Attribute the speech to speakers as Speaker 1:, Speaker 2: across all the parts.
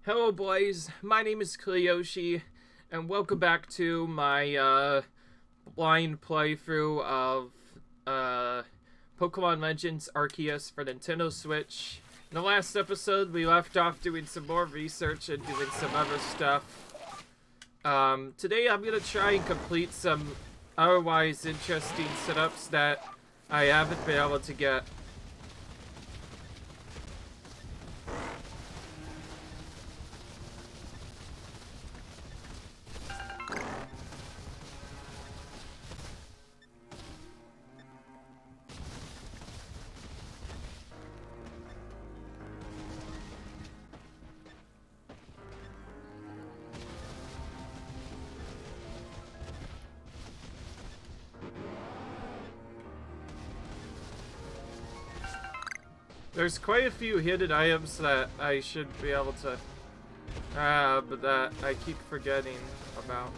Speaker 1: Hello boys, my name is Kiyoshi, and welcome back to my blind playthrough of Pokémon Legends Arceus for Nintendo Switch. In the last episode, we left off doing some more research and doing some other stuff. Today I'm gonna try and complete some otherwise interesting setups that I haven't been able to get. There's quite a few hidden items that I should be able to but that I keep forgetting about.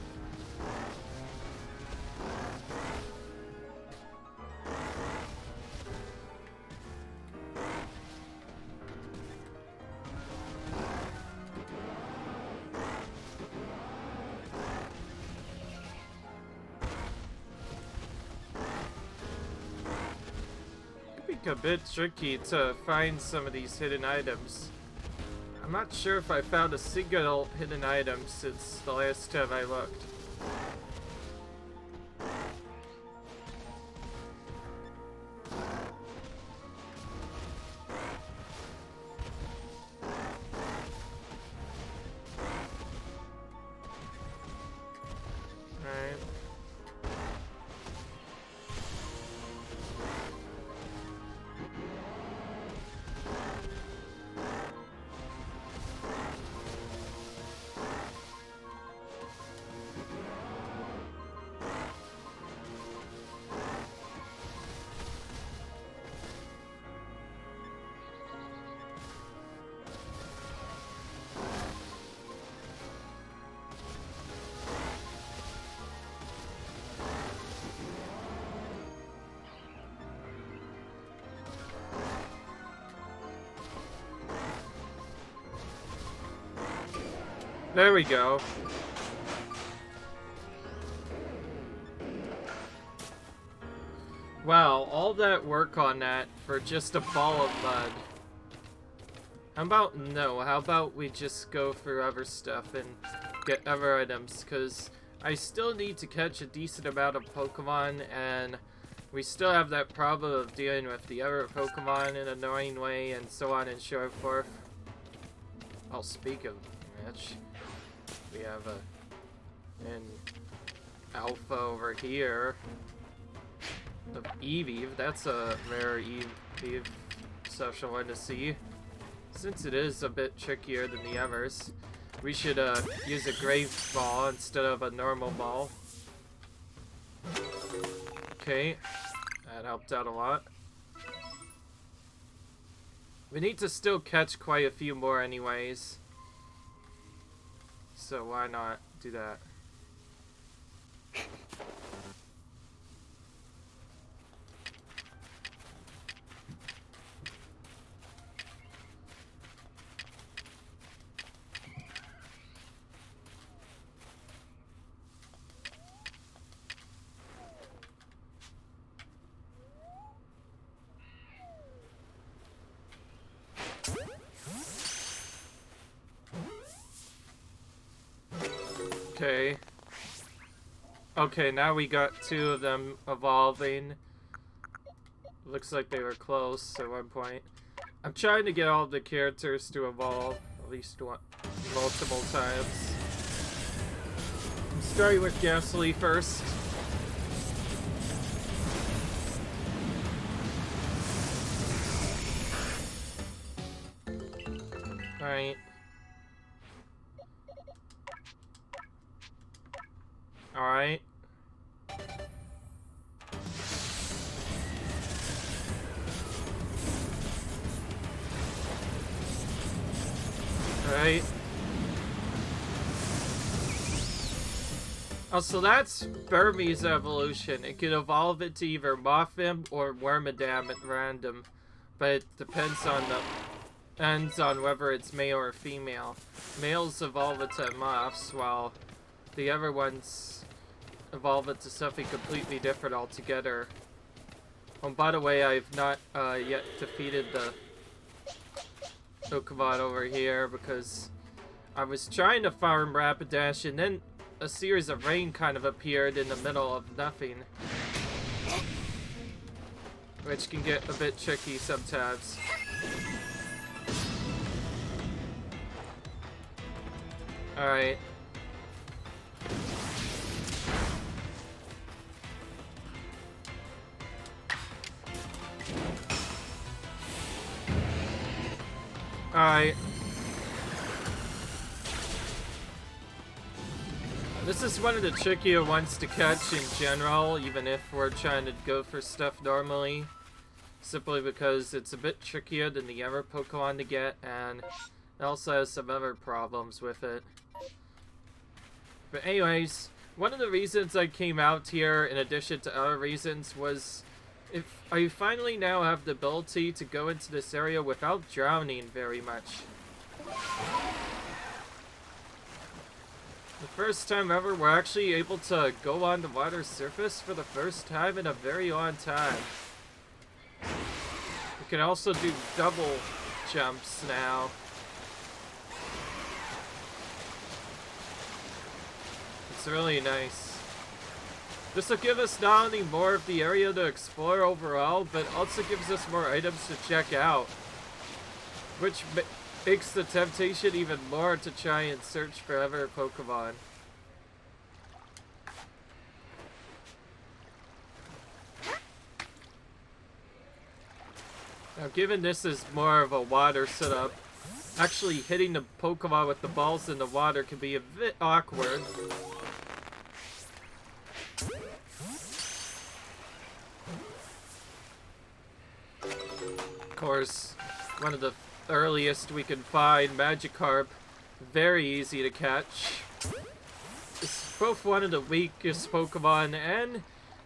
Speaker 1: A bit tricky to find some of these hidden items. I'm not sure if I found a single hidden item since the last time I looked. There we go. Wow, all that work on that for just a ball of mud. How about we just go through other stuff and get other items, because I still need to catch a decent amount of Pokemon, and we still have that problem of dealing with the other Pokemon in an annoying way, and so on and so forth. I'll speak of which. We have an alpha over here of Eevee. That's a rare Eevee social one to see. Since it is a bit trickier than the others, we should use a Grave Ball instead of a normal ball. Okay, that helped out a lot. We need to still catch quite a few more anyways. So why not do that? Okay. Okay, now we got two of them evolving. Looks like they were close at one point. I'm trying to get all the characters to evolve at least multiple times. I'm starting with Ghastly first. Alright. Alright. Alright. Oh, so that's Burmese evolution. It can evolve into either Mothim or Wormadam at random. But it depends on the ends on whether it's male or female. Males evolve into moths, while the other ones evolve into something completely different altogether. Oh, by the way, I've not yet defeated the Pokemon over here because I was trying to farm Rapidash and then a series of rain kind of appeared in the middle of nothing, which can get a bit tricky sometimes. Alright. Alright. This is one of the trickier ones to catch in general, even if we're trying to go for stuff normally. Simply because it's a bit trickier than the other Pokemon to get, and it also has some other problems with it. But anyways, one of the reasons I came out here, in addition to other reasons, was if I finally now have the ability to go into this area without drowning very much. The first time ever we're actually able to go on the water surface for the first time in a very long time. We can also do double jumps now. It's really nice. This will give us not only more of the area to explore overall, but also gives us more items to check out. Which makes the temptation even more to try and search for other Pokemon. Now, given this is more of a water setup, actually hitting the Pokemon with the balls in the water can be a bit awkward. Of course, one of the earliest we can find, Magikarp, very easy to catch. It's both one of the weakest Pokemon and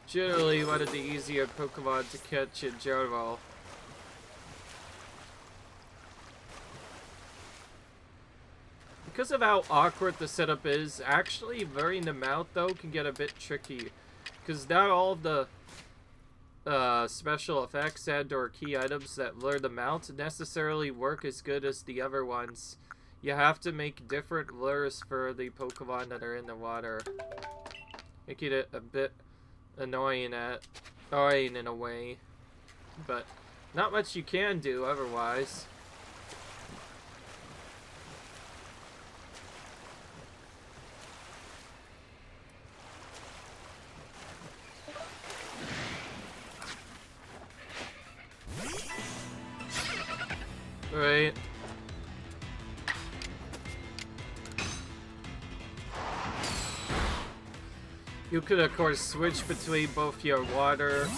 Speaker 1: generally one of the easier Pokemon to catch in general. Because of how awkward the setup is, actually luring them out though can get a bit tricky. Because not all of the special effects and or key items that lure them out necessarily work as good as the other ones. You have to make different lures for the Pokemon that are in the water, making it a bit annoying in a way, but not much you can do otherwise. Right. You could of course switch between both your water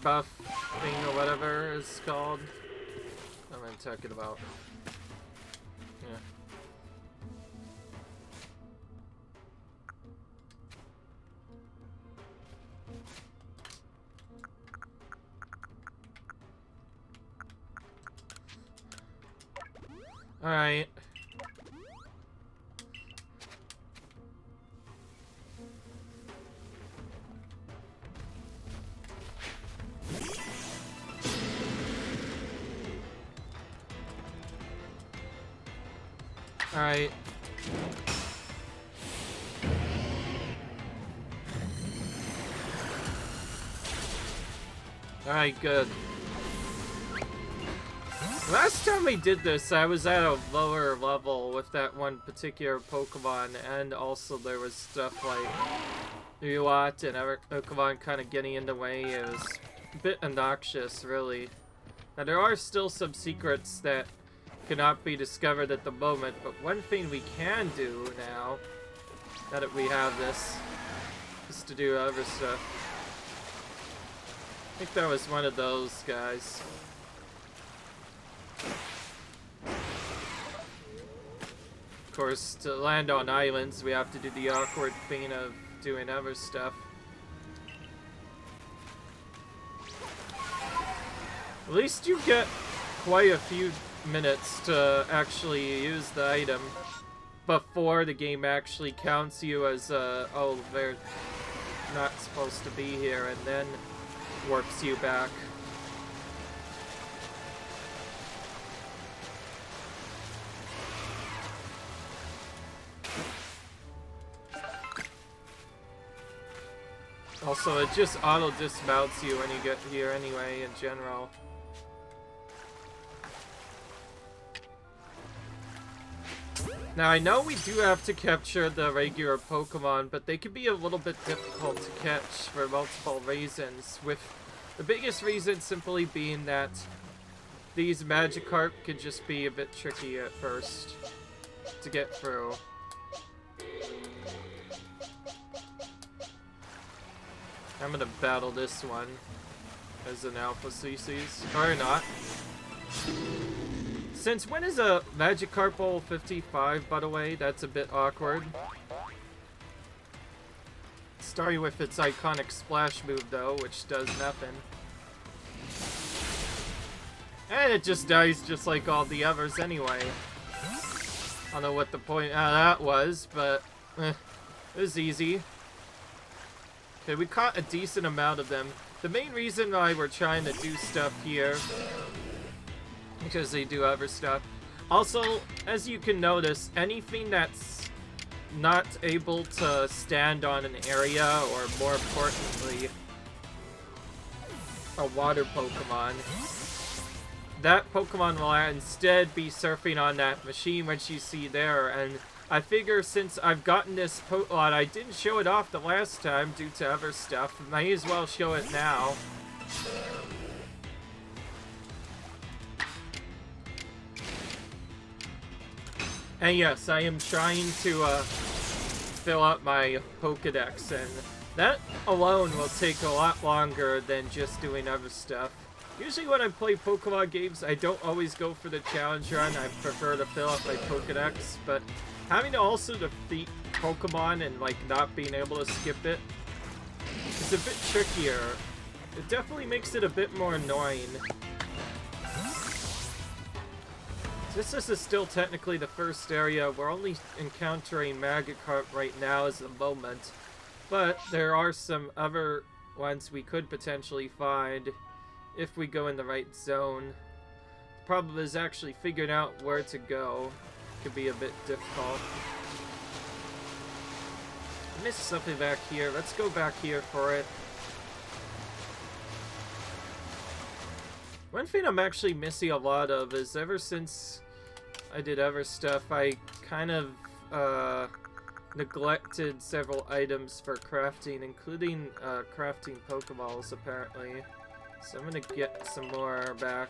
Speaker 1: buff thing or whatever it's called. What am I talking about? Alright. Alright. Alright, good. Last time we did this, I was at a lower level with that one particular Pokemon, and also there was stuff like Uat and other Pokemon kind of getting in the way. It was a bit obnoxious, really. Now, there are still some secrets that cannot be discovered at the moment, but one thing we can do now that we have this is to do other stuff. I think that was one of those guys. Of course, to land on islands, we have to do the awkward thing of doing other stuff. At least you get quite a few minutes to actually use the item before the game actually counts you as, oh, they're not supposed to be here, and then warps you back. Also, it just auto-dismounts you when you get here anyway, in general. Now, I know we do have to capture the regular Pokemon, but they can be a little bit difficult to catch for multiple reasons, with the biggest reason simply being that these Magikarp could just be a bit tricky at first to get through. I'm gonna battle this one as an Alpha CC's, or not. Since when is a Magikarp Bowl 55, by the way? That's a bit awkward. Starting with its iconic splash move, though, which does nothing. And it just dies just like all the others anyway. I don't know what the point of that was, but it was easy. Okay, we caught a decent amount of them. The main reason why we're trying to do stuff here, because they do other stuff. Also, as you can notice, anything that's not able to stand on an area, or more importantly, a water Pokemon, that Pokemon will instead be surfing on that machine which you see there, and I figure since I've gotten this Pokemon, I didn't show it off the last time due to other stuff, might as well show it now. And yes, I am trying to fill up my Pokedex, and that alone will take a lot longer than just doing other stuff. Usually when I play Pokemon games, I don't always go for the challenge run. I prefer to fill up my Pokedex, but having to also defeat Pokemon and like not being able to skip it is a bit trickier. It definitely makes it a bit more annoying. This is still technically the first area. We're only encountering Magikarp right now as the moment, but there are some other ones we could potentially find if we go in the right zone. The problem is actually figuring out where to go could be a bit difficult. I missed something back here. Let's go back here for it. One thing I'm actually missing a lot of is ever since I did other stuff, I kind of neglected several items for crafting, including crafting Pokeballs apparently. So I'm gonna get some more back.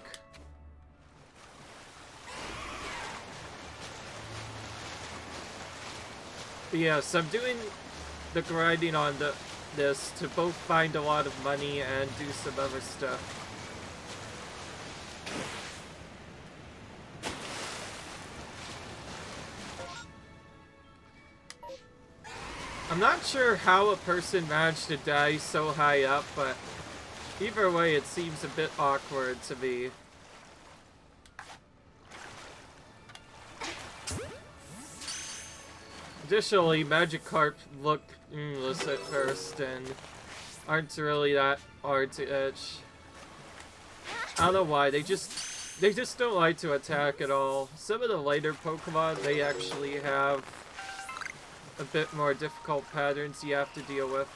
Speaker 1: But yeah, so I'm doing the grinding on this to both find a lot of money and do some other stuff. I'm not sure how a person managed to die so high up, but either way it seems a bit awkward to me. Additionally, Magikarp look aimless at first and aren't really that hard to edge. I don't know why, they just don't like to attack at all. Some of the later Pokemon, they actually have a bit more difficult patterns you have to deal with.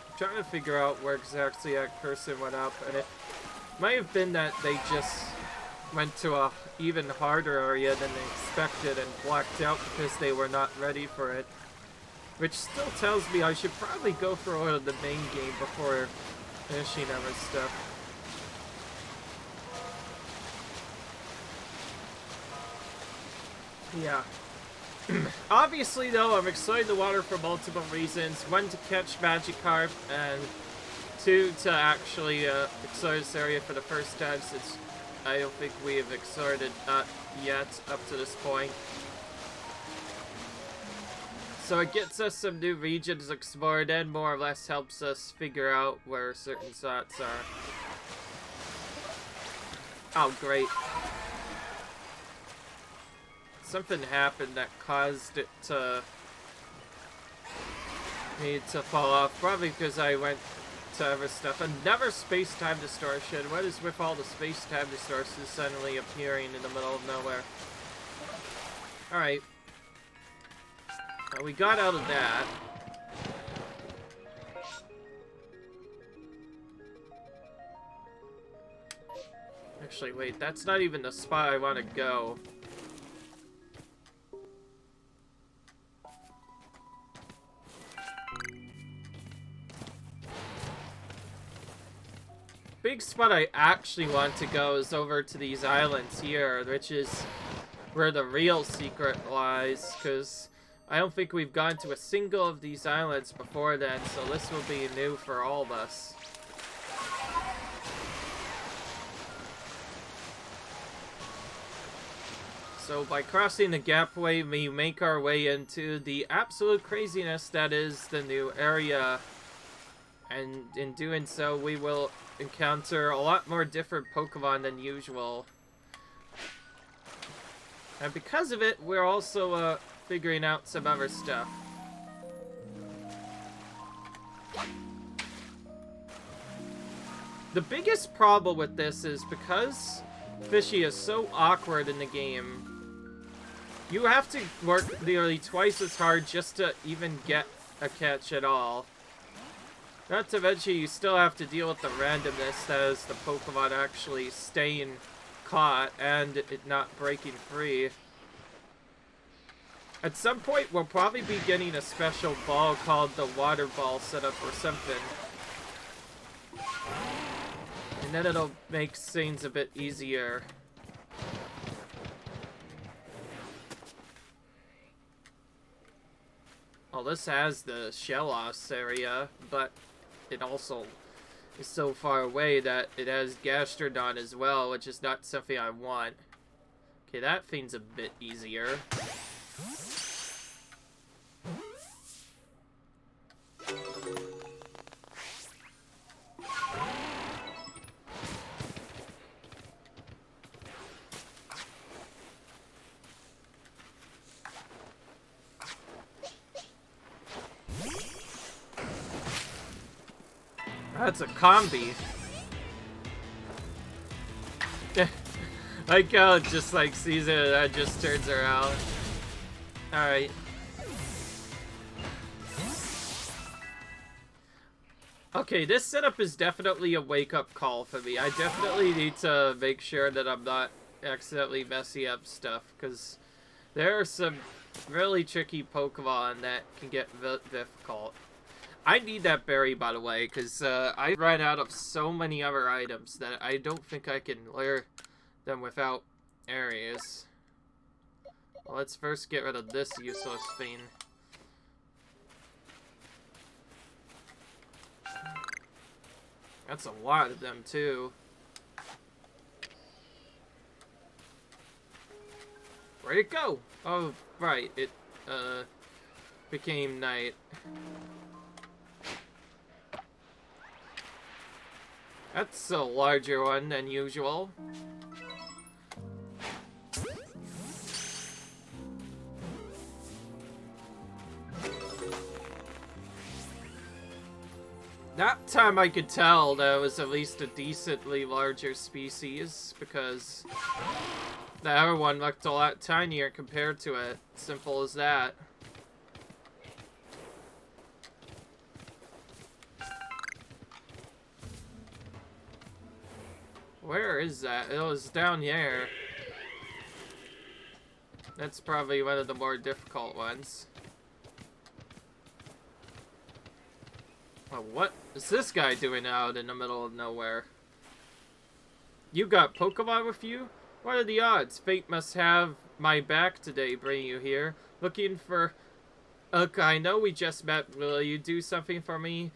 Speaker 1: I'm trying to figure out where exactly that person went up, and it might have been that they just went to a even harder area than they expected and blacked out because they were not ready for it. Which still tells me I should probably go for one of the main game before finishing other stuff. Yeah. Obviously, though, I'm excited to water for multiple reasons. One, to catch Magikarp, and two, to actually explore this area for the first time, since I don't think we have explored it yet up to this point. So it gets us some new regions explored and more or less helps us figure out where certain spots are. Oh, great. Something happened that caused it to... me to fall off. Probably because I went to other stuff. Another space-time distortion. What is with all the space-time distortions suddenly appearing in the middle of nowhere? Alright. Well, we got out of that. Actually, wait, that's not even the spot I want to go. Big spot I actually want to go is over to these islands here, which is where the real secret lies, because I don't think we've gone to a single of these islands before then, so this will be new for all of us. So by crossing the gapway, we make our way into the absolute craziness that is the new area. And in doing so, we will encounter a lot more different Pokemon than usual. And because of it, we're also figuring out some other stuff. The biggest problem with this is because Fishy is so awkward in the game, you have to work nearly twice as hard just to even get a catch at all. Not to mention, you still have to deal with the randomness that is the Pokemon actually staying caught and it not breaking free. At some point, we'll probably be getting a special ball called the Water Ball set up or something. And then it'll make things a bit easier. Well, this has the Shellos area, but it also is so far away that it has Gastrodon as well, which is not something I want. Okay, that thing's a bit easier. That's a combi. Like how it just like sees it and just turns around. Alright. Okay, this setup is definitely a wake-up call for me. I definitely need to make sure that I'm not accidentally messing up stuff, because there are some really tricky Pokemon that can get difficult. I need that berry, by the way, because I ran out of so many other items that I don't think I can lure them without areas. Well, let's first get rid of this useless thing. That's a lot of them, too. Where'd it go? Oh, right, it became night. That's a larger one than usual. That time I could tell that it was at least a decently larger species, because the other one looked a lot tinier compared to it. Simple as that. Where is that? It was down here. That's probably one of the more difficult ones. Oh, what is this guy doing out in the middle of nowhere? You got Pokemon with you? What are the odds? Fate must have my back today, bringing you here. Looking for... Look, I know we just met. Will you do something for me?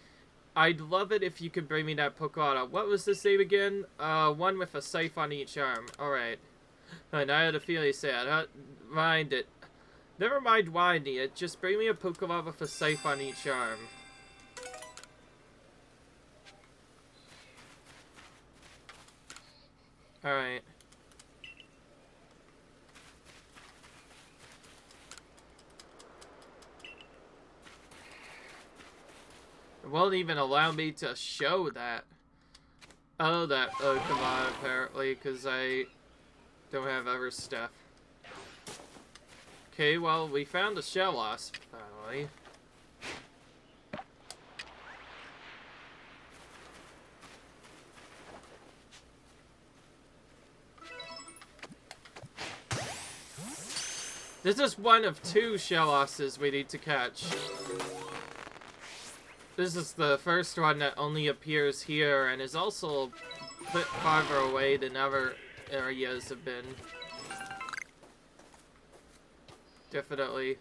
Speaker 1: I'd love it if you could bring me that Pokemon. What was this name again? One with a scythe on each arm. Alright. And I had a feeling sad. Mind it. Never mind winding it. Just bring me a Pokemon with a scythe on each arm. Alright. It won't even allow me to show that. Oh, that Pokemon, apparently, because I don't have other stuff. Okay, well, we found a Shellos, finally. This is one of 2 Shellosses we need to catch. This is the first one that only appears here and is also a bit farther away than other areas have been. Definitely.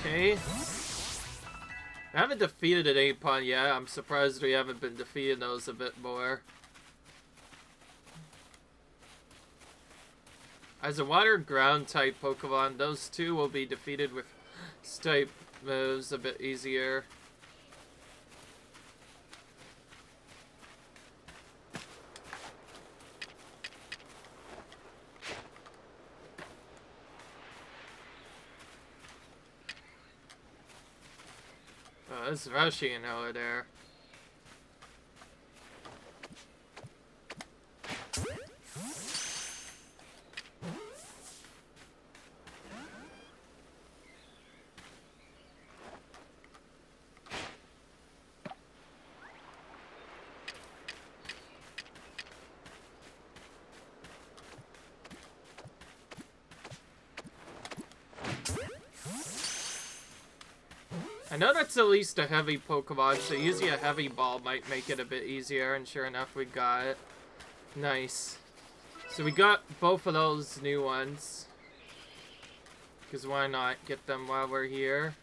Speaker 1: Okay. I haven't defeated an Apon yet. I'm surprised we haven't been defeating those a bit more. As a water ground type Pokemon, those 2 will be defeated with type moves a bit easier. Oh, it's rushing over there. I know that's at least a heavy Pokemon, so using a heavy ball might make it a bit easier, and sure enough, we got it. Nice. So we got both of those new ones. Because why not get them while we're here?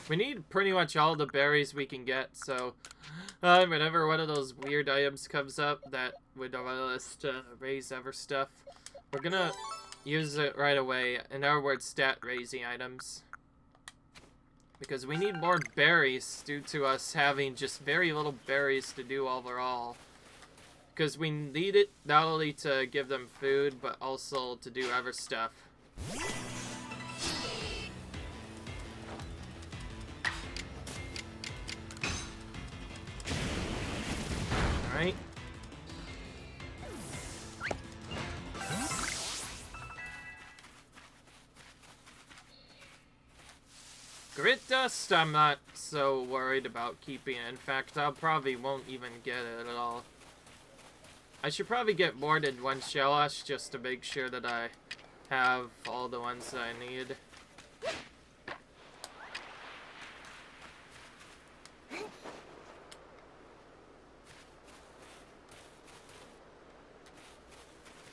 Speaker 1: We need pretty much all the berries we can get, so whenever one of those weird items comes up that would allow us to raise other stuff, we're gonna use it right away. In other words, stat raising items. Because we need more berries due to us having just very little berries to do overall. Because we need it not only to give them food, but also to do other stuff. Alright. Grit Dust, I'm not so worried about keeping. In fact, I probably won't even get it at all. I should probably get more than 1 Shellos just to make sure that I have all the ones that I need.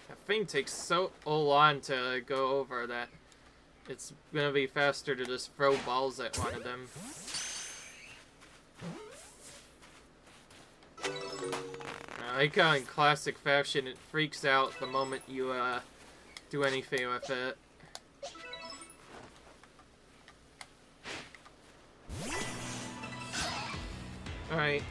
Speaker 1: That thing takes so long to go over that it's gonna be faster to just throw balls at one of them. Like how in classic fashion, it freaks out the moment you do anything with it. Alright.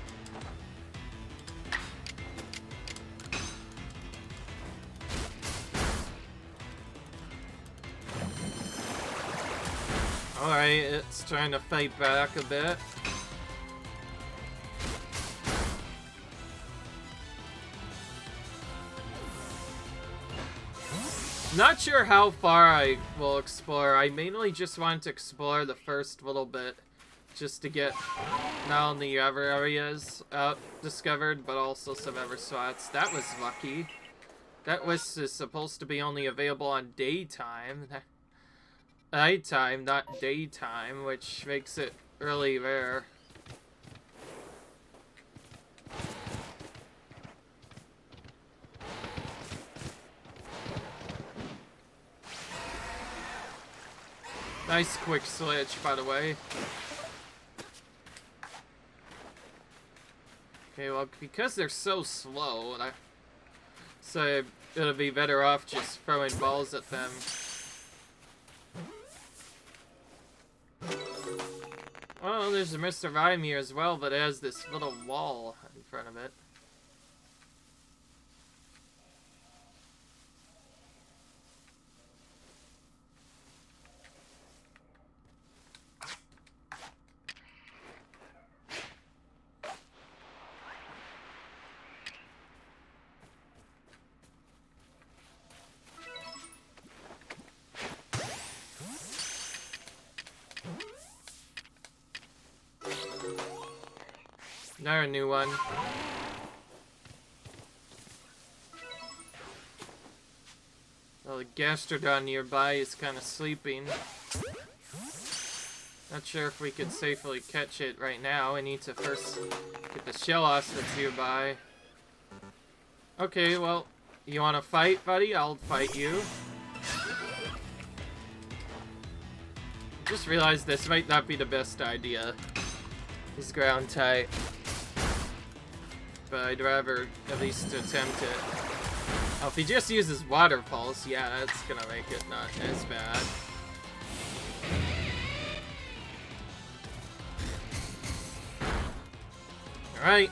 Speaker 1: Alright, it's trying to fight back a bit. Not sure how far I will explore. I mainly just want to explore the first little bit, just to get not only other areas discovered, but also some other spots. That was lucky. That list is supposed to be only available on daytime. Nighttime, not daytime, which makes it really rare. Nice quick switch, by the way. Okay, well, because they're so slow, so it'll be better off just throwing balls at them. Oh, there's a Mr. Rhyme here as well, but it has this little wall in front of it. Another new one. Well, the Gastrodon nearby is kind of sleeping. Not sure if we could safely catch it right now. We need to first get the Shellos that's nearby. Okay, well, you want to fight, buddy? I'll fight you. Just realized this might not be the best idea. He's ground type. But I'd rather at least attempt it. Oh, if he just uses Water Pulse, yeah, that's gonna make it not as bad. Alright.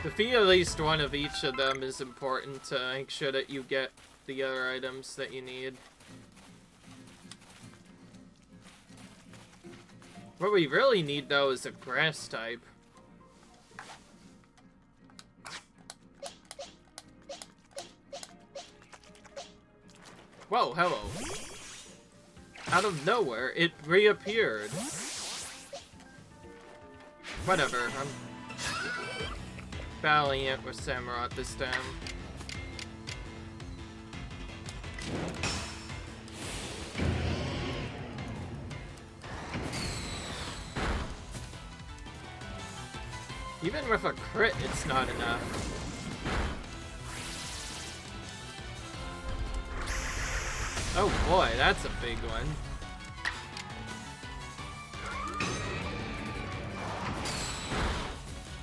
Speaker 1: Defeat at least one of each of them is important to make sure that you get the other items that you need. What we really need, though, is a grass type. Whoa, hello. Out of nowhere, it reappeared. Whatever, I'm battling it with Samurott this time. Even with a crit, it's not enough. Oh boy, that's a big one.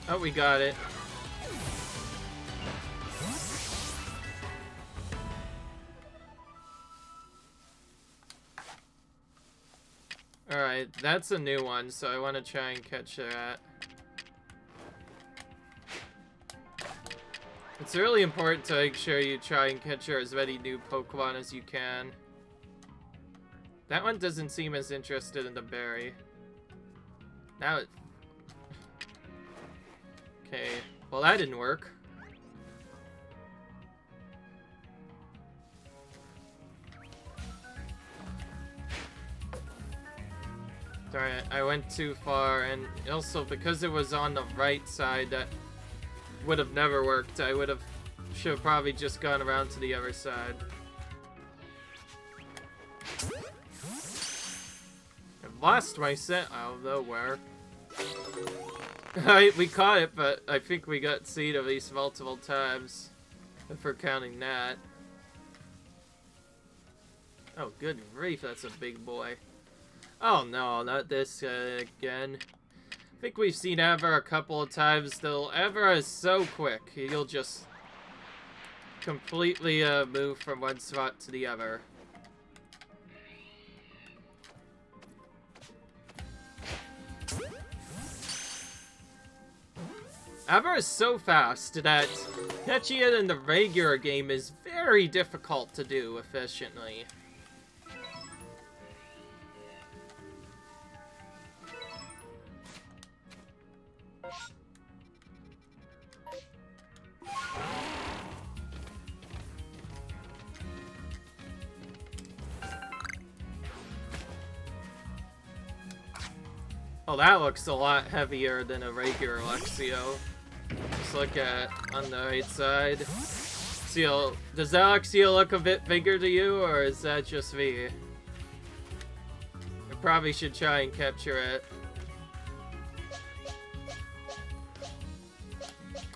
Speaker 1: Oh, we got it. Alright, that's a new one, so I want to try and catch that. It's really important to make sure you try and capture as many new Pokemon as you can. That one doesn't seem as interested in the berry. Now it... Okay, well that didn't work. Darn it, I went too far, and also because it was on the right side, that would have never worked. I should have probably just gone around to the other side. I've lost my scent out of nowhere. We caught it, but I think we got seen at least multiple times, if we're counting that. Oh, good grief, that's a big boy. Oh no, not this again. I think we've seen Ever a couple of times, though. Ever is so quick. He'll just completely move from one spot to the other. Ever is so fast that catching it in the regular game is very difficult to do efficiently. Oh, that looks a lot heavier than a regular Luxio. Just look at on the right side. Luxio, does that Luxio look a bit bigger to you, or is that just me? I probably should try and capture it.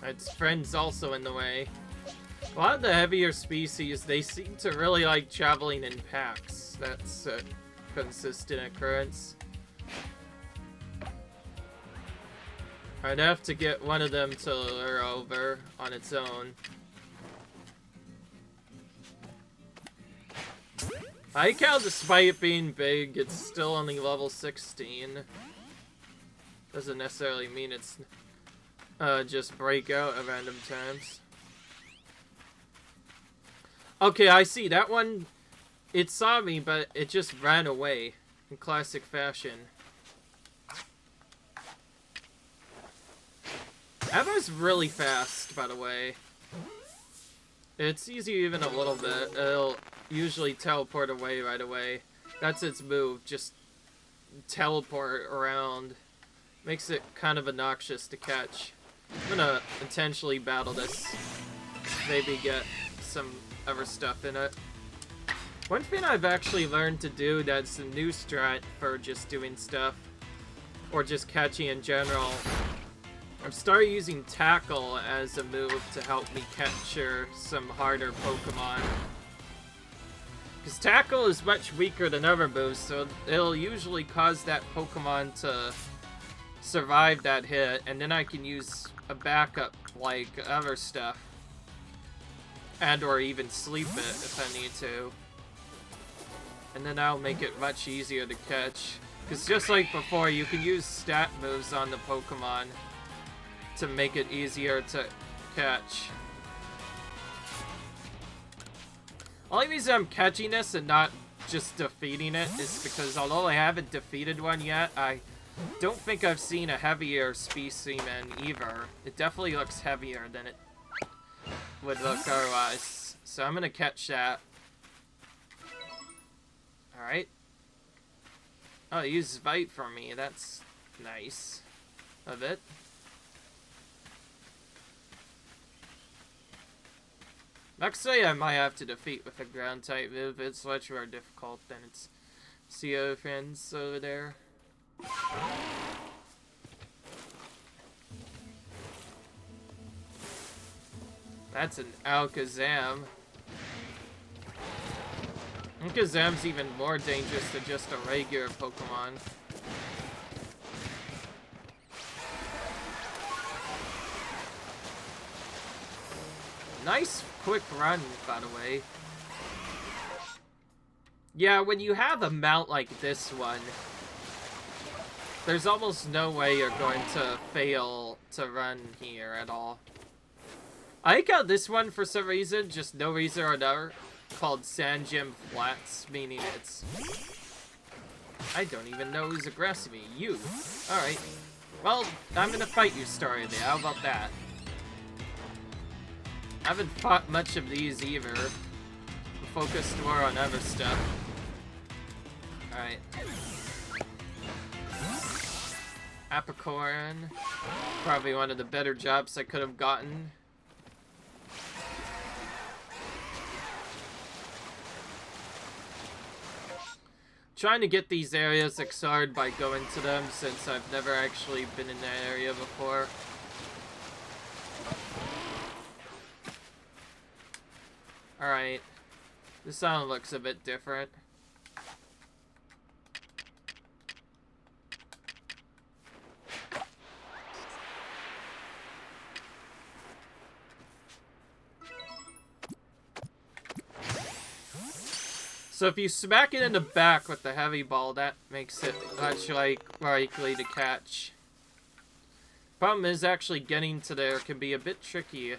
Speaker 1: Its friend's also in the way. A lot of the heavier species, they seem to really like traveling in packs. That's a consistent occurrence. I'd have to get one of them to lure over on its own. I like how despite it being big, it's still only level 16. Doesn't necessarily mean it's just break out at random times. Okay, I see. That one, it saw me, but it just ran away in classic fashion. Emma's really fast, by the way. It's easy even a little bit. It'll usually teleport away right away. That's its move, just teleport around. Makes it kind of obnoxious to catch. I'm gonna intentionally battle this. Maybe get some other stuff in it. One thing I've actually learned to do that's a new strat for just doing stuff, or just catching in general, I've started using Tackle as a move to help me capture some harder Pokemon. Because Tackle is much weaker than other moves, so it'll usually cause that Pokemon to survive that hit, and then I can use a backup like other stuff. And or even sleep it if I need to. And then that'll make it much easier to catch. Because just like before, you can use stat moves on the Pokemon to make it easier to catch. Only reason I'm catching this and not just defeating it is because although I haven't defeated one yet, I don't think I've seen a heavier specimen either. It definitely looks heavier than it would look otherwise. So I'm gonna catch that. Alright. Oh, it used Bite for me. That's nice of it. Actually, I might have to defeat with a ground type move. It's much more difficult than its CO friends over there. That's an Alakazam. Alakazam's even more dangerous than just a regular Pokemon. Nice quick run, by the way. Yeah, when you have a mount like this one, there's almost no way you're going to fail to run here at all. I like how this one, for some reason, just no reason or another, called Sand Gym Flats, meaning it's... I don't even know who's aggressing me. You. Alright. Well, I'm gonna fight you, Story Day. How about that? I haven't fought much of these either. Focused more on other stuff. Alright. Apicorn. Probably one of the better jobs I could have gotten. Trying to get these areas explored by going to them since I've never actually been in that area before. Alright. This sound looks a bit different. So if you smack it in the back with the heavy ball, that makes it much likely to catch. Problem is actually getting to there can be a bit tricky.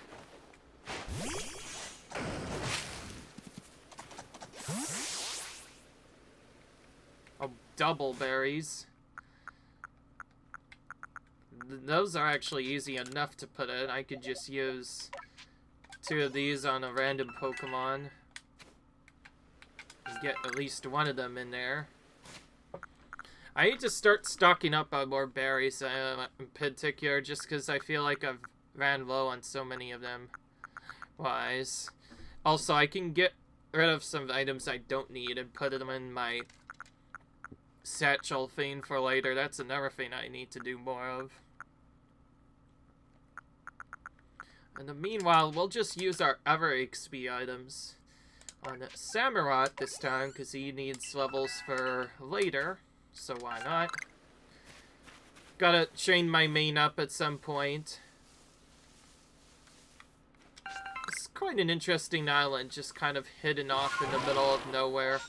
Speaker 1: Oh, double berries. Those are actually easy enough to put in. I could just use 2 of these on a random Pokemon. Get at least one of them in there. I need to start stocking up on more berries in particular, just because I feel like I've ran low on so many of them. Wise. Also, I can get rid of some items I don't need and put them in my satchel thing for later. That's another thing I need to do more of. In the meanwhile, we'll just use our other XP items on Samurott this time, because he needs levels for later, so why not? Gotta train my main up at some point. It's quite an interesting island, just kind of hidden off in the middle of nowhere.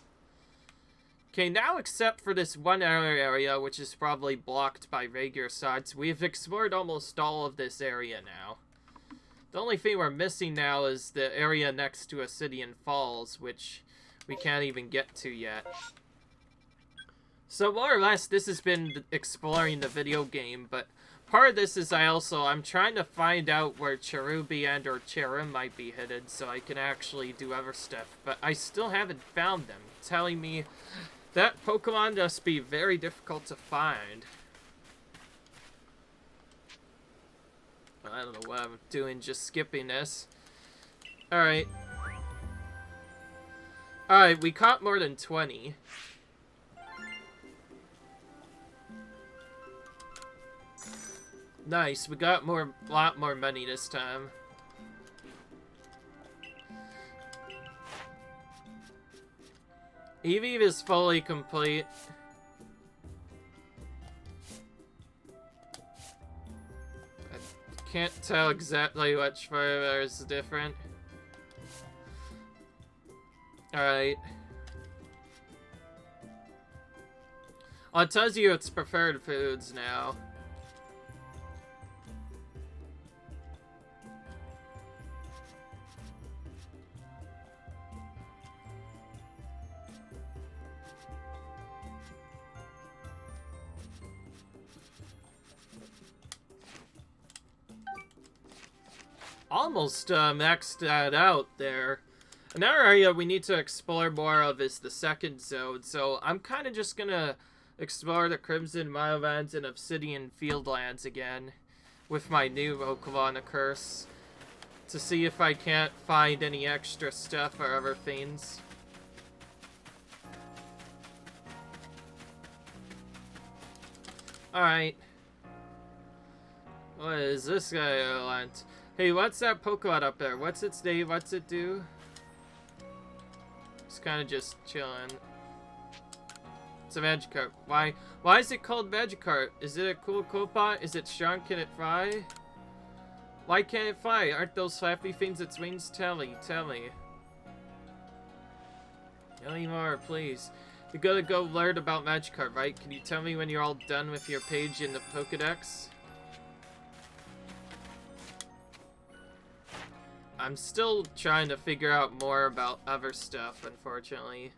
Speaker 1: Okay, now except for this one area, which is probably blocked by regular sites, we've explored almost all of this area now. The only thing we're missing now is the area next to Obsidian Falls, which we can't even get to yet. So more or less, this has been exploring the video game, but part of this is I'm trying to find out where Cherubi and or Cherim might be hidden, so I can actually do other stuff, but I still haven't found them, telling me that Pokemon must be very difficult to find. I don't know what I'm doing, just skipping this. Alright. Alright, we caught more than 20. Nice, we got a lot more money this time. Eevee is fully complete. I can't tell exactly which flavor is different. Alright. Well, it tells you its preferred foods now. Almost maxed that out there. Another area we need to explore more of is the second zone, so I'm kind of just gonna explore the Crimson Mildlands and Obsidian Fieldlands again with my new Pokemon Curse to see if I can't find any extra stuff or other things. Alright. What is this guy want? Hey, what's that Pokemon up there? What's its name? What's it do? It's kind of just chilling. It's a Magikarp. Why is it called Magikarp? Is it a cool Copot? Is it strong? Can it fly? Why can't it fly? Aren't those flappy things its wings? Tell me. Tell me more, please. You gotta go learn about Magikarp, right? Can you tell me when you're all done with your page in the Pokedex? I'm still trying to figure out more about other stuff, unfortunately.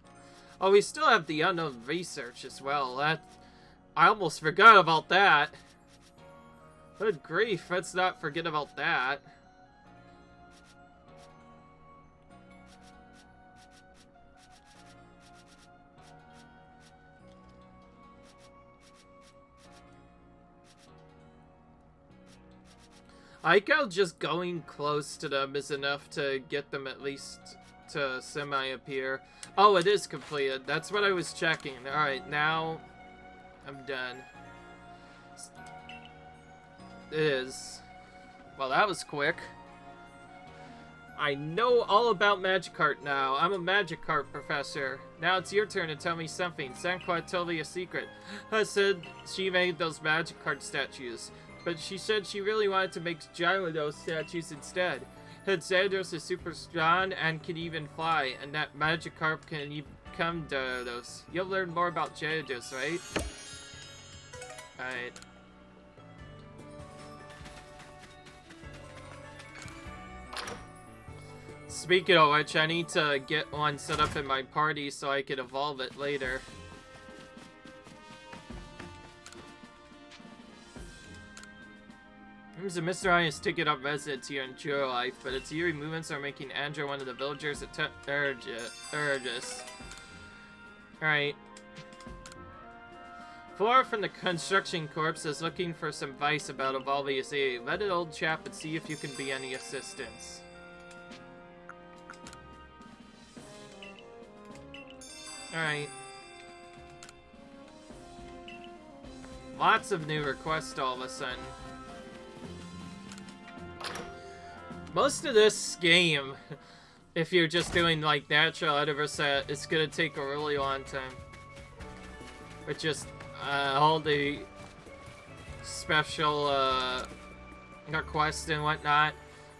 Speaker 1: Oh, we still have the unknown research as well. I almost forgot about that. Good grief, let's not forget about that. I think just going close to them is enough to get them at least to semi-appear. Oh, it is completed. That's what I was checking. Alright, now I'm done. It is. Well, that was quick. I know all about Magikarp now. I'm a Magikarp professor. Now it's your turn to tell me something. Sanqua told me a secret. I said she made those Magikarp statues. But she said she really wanted to make Gyarados statues instead. That Gyarados is super strong and can even fly, and that Magikarp can even become Gyarados. You'll learn more about Gyarados, right? Alright. Speaking of which, I need to get one set up in my party so I can evolve it later. Seems that Mr. I is taking up residence here in Juro Life, but its eerie movements are making Andrew one of the villagers at Urgis. Alright. Flora from the construction corps is looking for some advice about evolving his A. Let an old chap and see if you can be any assistance. Alright. Lots of new requests all of a sudden. Most of this game, if you're just doing like natural out of a set, it's gonna take a really long time. With just all the special quests and whatnot.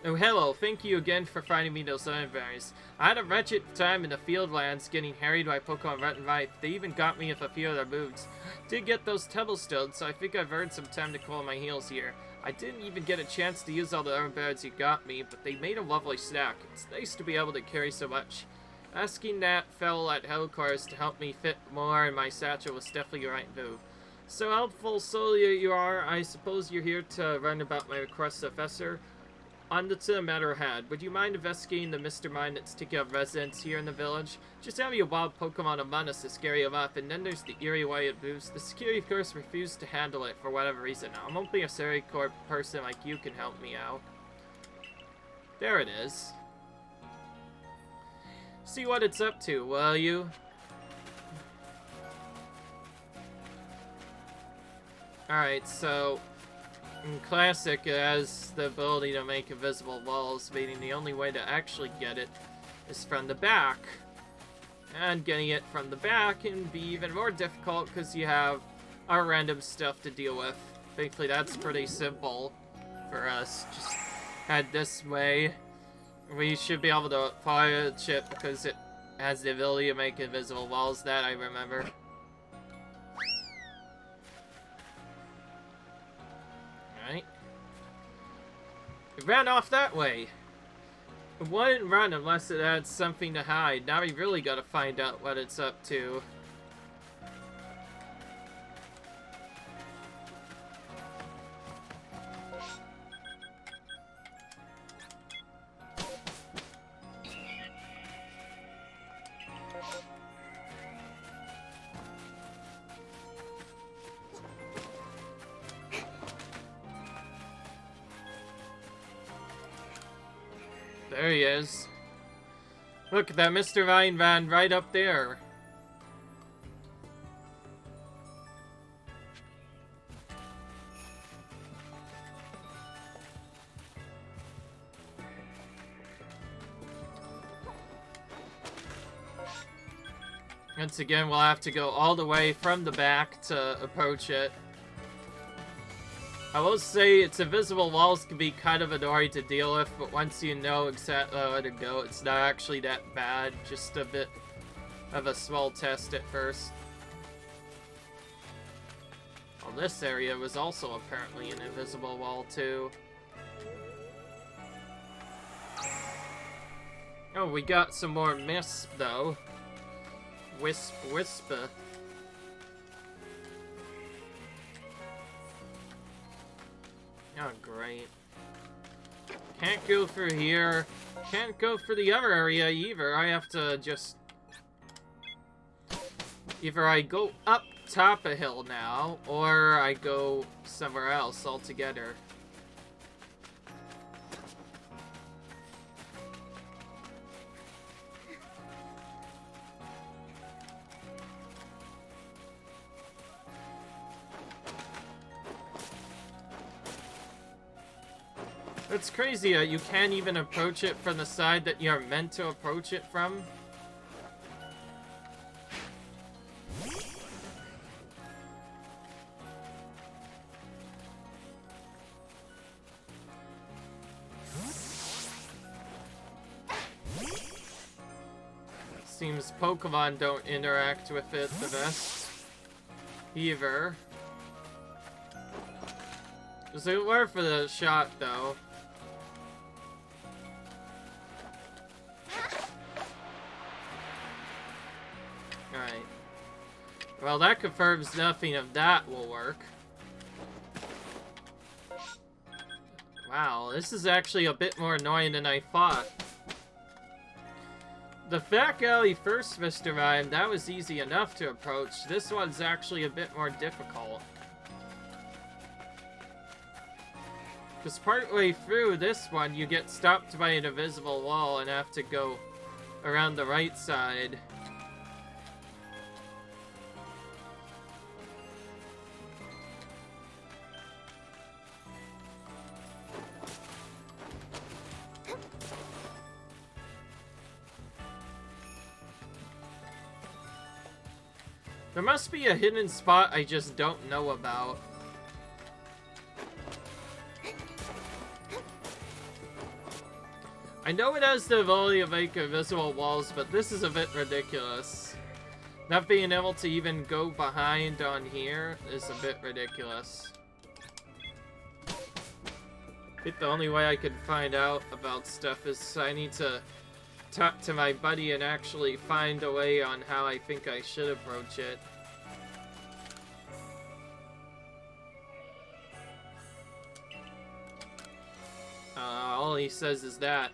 Speaker 1: Oh, hello. Thank you again for finding me those berries. I had a wretched time in the Fieldlands getting harried by Pokemon Red and White. They even got me with a few of their moves. Did get those Tubblestones, so I think I've earned some time to cool my heels here. I didn't even get a chance to use all the berries you got me, but they made a lovely snack. It's nice to be able to carry so much. Asking that fellow at Hellcourse to help me fit more in my satchel was definitely the right move. So helpful soul you are, I suppose you're here to learn about my request, Professor. On to the matter ahead. Would you mind investigating the Mr. Mind that's taking up residence here in the village? Just having a wild Pokemon among us to scare you off, and then there's the eerie way it moves. The security, of course, refused to handle it for whatever reason. I'm hoping a Security Corp person like you can help me out. There it is. See what it's up to, will you? Alright, so in Classic, it has the ability to make invisible walls, meaning the only way to actually get it is from the back. And getting it from the back can be even more difficult because you have our random stuff to deal with. Thankfully, that's pretty simple for us. Just head this way. We should be able to fire the chip because it has the ability to make invisible walls, that I remember. Alright. It ran off that way. It wouldn't run unless it had something to hide. Now we really gotta find out what it's up to. There he is. Look at that Mr. Vine Van right up there. Once again, we'll have to go all the way from the back to approach it. I will say its invisible walls can be kind of annoying to deal with, but once you know exactly where to go, it's not actually that bad. Just a bit of a small test at first. Well, this area was also apparently an invisible wall, too. Oh, we got some more Wisp, though. Wispa. Oh, great. Can't go through here. Can't go for the other area either. I have to just... Either I go up top a hill now, or I go somewhere else altogether. It's crazy, you can't even approach it from the side that you're meant to approach it from. Seems Pokemon don't interact with it the best. Either. Just it worked for the shot, though. Alright. Well, that confirms nothing of that will work. Wow, this is actually a bit more annoying than I thought. The Back Alley first, Mr. Rhyme, that was easy enough to approach. This one's actually a bit more difficult. Because partway through this one, you get stopped by an invisible wall and have to go around the right side. There must be a hidden spot I just don't know about. I know it has the ability to make invisible walls, but this is a bit ridiculous. Not being able to even go behind on here is a bit ridiculous. I think the only way I could find out about stuff is I need to talk to my buddy and actually find a way on how I think I should approach it. All he says is that.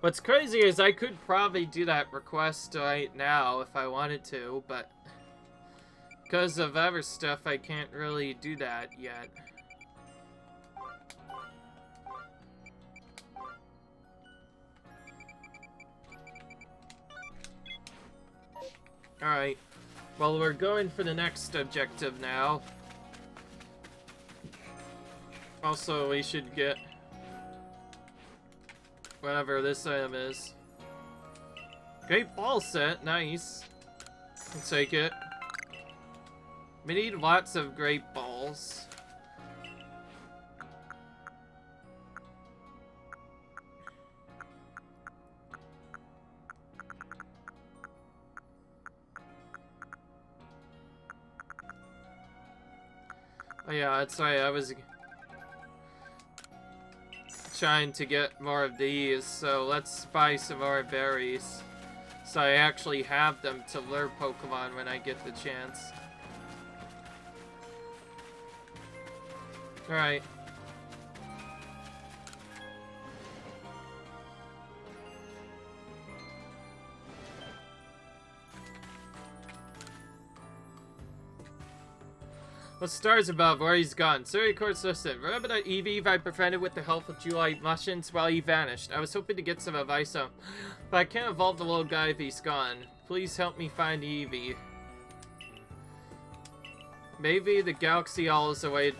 Speaker 1: What's crazy is I could probably do that request right now if I wanted to, but because of other stuff, I can't really do that yet. Alright, well, we're going for the next objective now. Also, we should get whatever this item is. Great ball set, nice. I'll take it. We need lots of great balls. Oh yeah, that's right, I was trying to get more of these, so let's buy some more berries so I actually have them to lure Pokemon when I get the chance. Alright. The stars above, where he's gone. Sorry, course, listen. Remember that Eevee I befriended with the help of July Mushins? Well, he vanished. I was hoping to get some advice on, but I can't evolve the little guy if he's gone. Please help me find Eevee. Maybe the Galaxy All is the way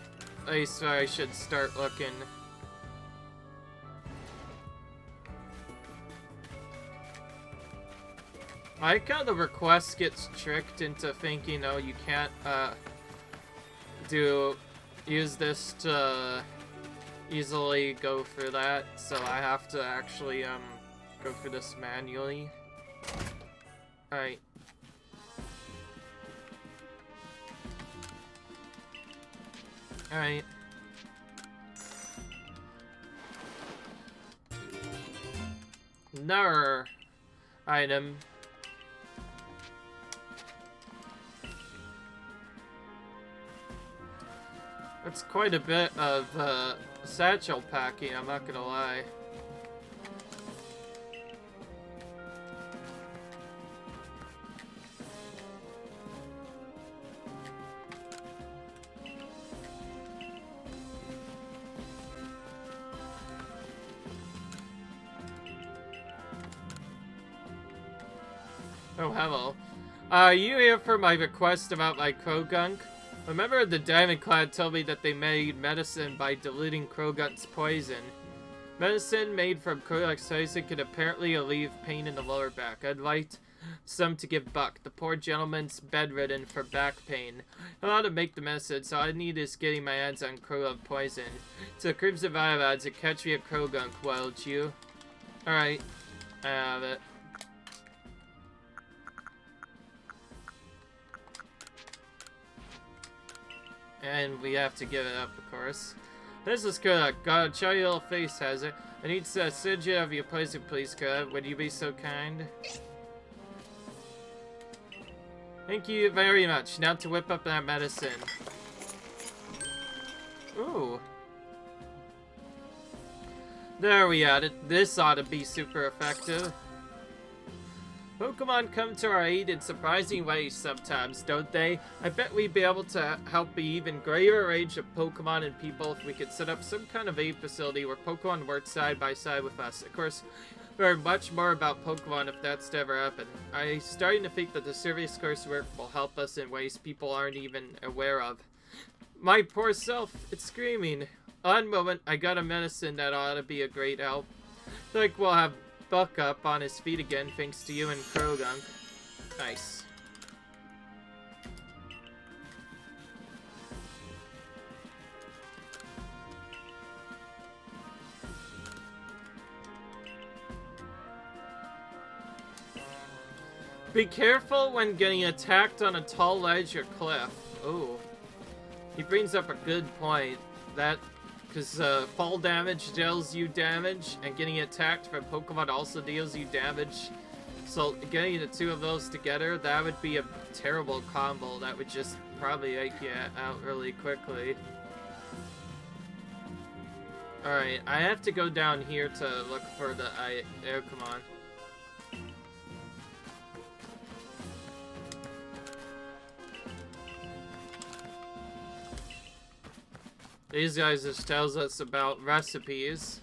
Speaker 1: so I should start looking. I like how the request gets tricked into thinking, oh, you can't, use this to easily go through that, so I have to actually go through this manually. Alright. Alright. Another item. That's quite a bit of satchel packing, I'm not gonna lie. Oh, hello. Are you here for my request about my Krogunk? Remember the Diamond Clad told me that they made medicine by diluting Krogunk's poison. Medicine made from Krogunk's poison could apparently alleviate pain in the lower back. I'd like some to give Buck. The poor gentleman's bedridden for back pain. I know how to make the medicine, so all I need is getting my hands on Krogunk poison. So Crimson Violet adds a catch me a Krogunk, won't you? Alright, I have it. And we have to give it up, of course. This is good. Got a chubby little face, has it? I need to send you of your poison, please, good. Would you be so kind? Thank you very much. Now to whip up that medicine. Ooh. There we had it. This ought to be super effective. Pokemon come to our aid in surprising ways sometimes, don't they? I bet we'd be able to help an even greater range of Pokemon and people if we could set up some kind of aid facility where Pokemon work side by side with us. Of course, we learn much more about Pokemon if that's to ever happen. I'm starting to think that the Service coursework will help us in ways people aren't even aware of. My poor self, it's screaming. One moment, I got a medicine that ought to be a great help. Like we'll have Buck up on his feet again thanks to you and Krogunk. Nice. Be careful when getting attacked on a tall ledge or cliff. Ooh. He brings up a good point. That, because fall damage deals you damage, and getting attacked from Pokemon also deals you damage. So getting the two of those together, that would be a terrible combo. That would just probably take you out really quickly. Alright, I have to go down here to look for the oh, come on. These guys just tells us about recipes.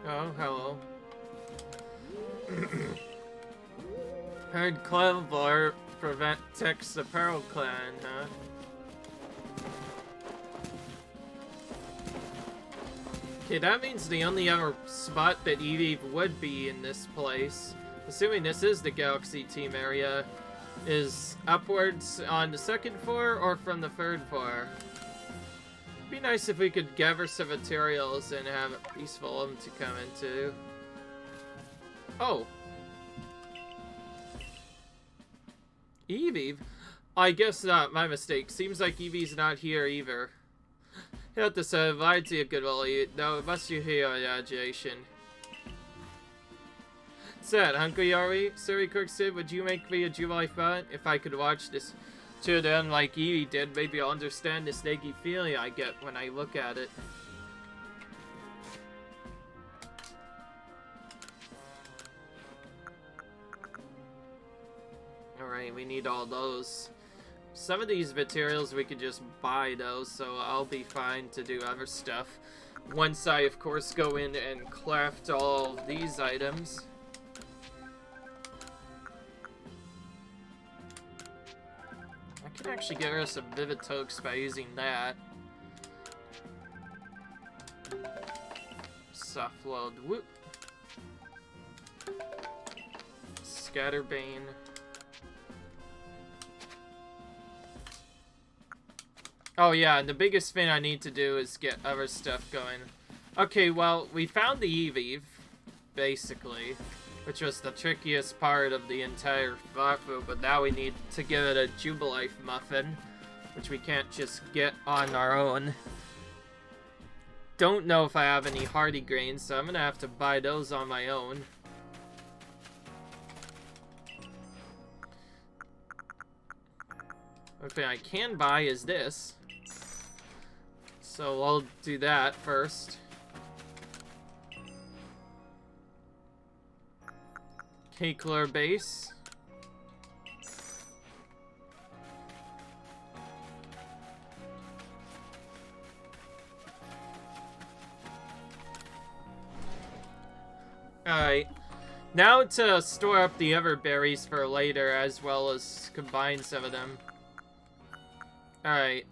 Speaker 1: Oh, hello. Heard Clever protects the Pearl Clan, huh? Okay, that means the only other spot that Eevee would be in this place, assuming this is the Galaxy Team area, is upwards on the second floor or from the third floor. It'd be nice if we could gather some materials and have a peaceful room to come into. Oh. Eevee? I guess not, my mistake. Seems like Eevee's not here either. You have to survive to a good Wally. No, it must you hear our agitation. Sad, hungry are we? Siri Cook said, would you make me a July fun? If I could watch this children like Eevee did, maybe I'll understand the snaky feeling I get when I look at it. Alright, we need all those. Some of these materials we could just buy though, so I'll be fine to do other stuff. Once I, of course, go in and craft all of these items. I can actually get rid of some Vivid Tokes by using that. Soft load. Whoop. Scatterbane. Oh yeah, and the biggest thing I need to do is get other stuff going. Okay, well, we found the Eevee, basically, which was the trickiest part of the entire walkthrough, but now we need to give it a Jubilife muffin, which we can't just get on our own. Don't know if I have any hardy grains, so I'm gonna have to buy those on my own. Okay, I can buy is this. So I'll do that first. Cakler base. Alright. Now to store up the other berries for later, as well as combine some of them. Alright.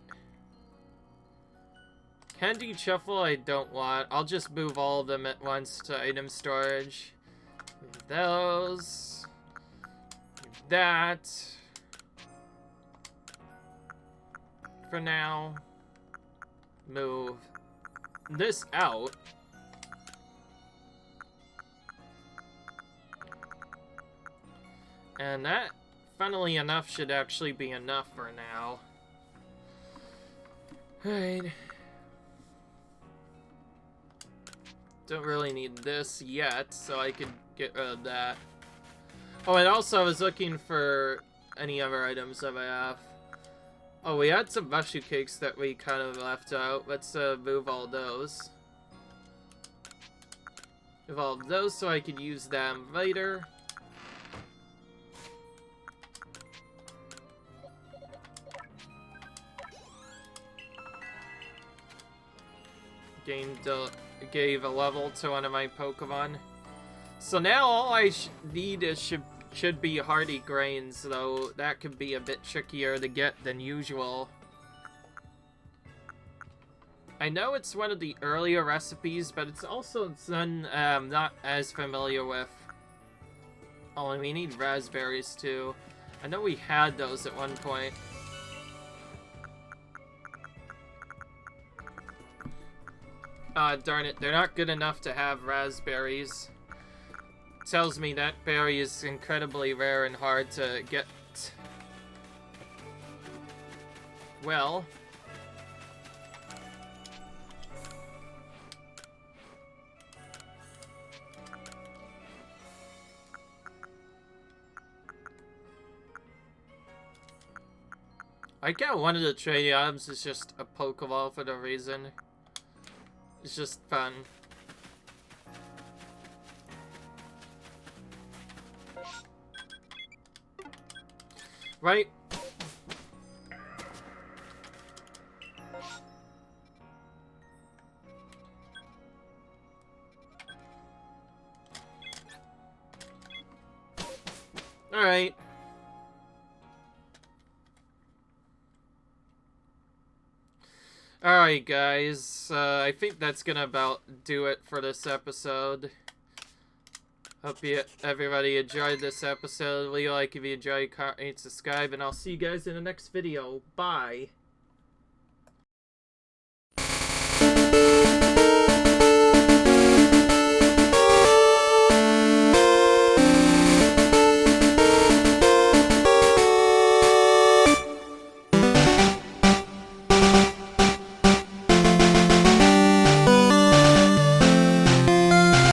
Speaker 1: Candy Shuffle I don't want. I'll just move all of them at once to item storage. Move those. Move that. For now. Move this out. And that, funnily enough, should actually be enough for now. Alright. Don't really need this yet, so I can get rid of that. Oh, and also I was looking for any other items that I have. Oh, we had some mushu cakes that we kind of left out. Let's move all those. Move all of those so I can use them later. Gave a level to one of my Pokemon. So now all I need is should be hardy grains, though that could be a bit trickier to get than usual. I know it's one of the earlier recipes, but it's also one I'm not as familiar with. Oh, and we need raspberries too. I know we had those at one point. Darn it, they're not good enough to have raspberries. Tells me that berry is incredibly rare and hard to get. Well. I got one of the trade items is just a Pokeball for no reason. It's just fun. Right? Alright. Alright, guys. I think that's gonna about do it for this episode. Hope everybody enjoyed this episode. Leave a like if you enjoyed, comment, subscribe, and I'll see you guys in the next video. Bye!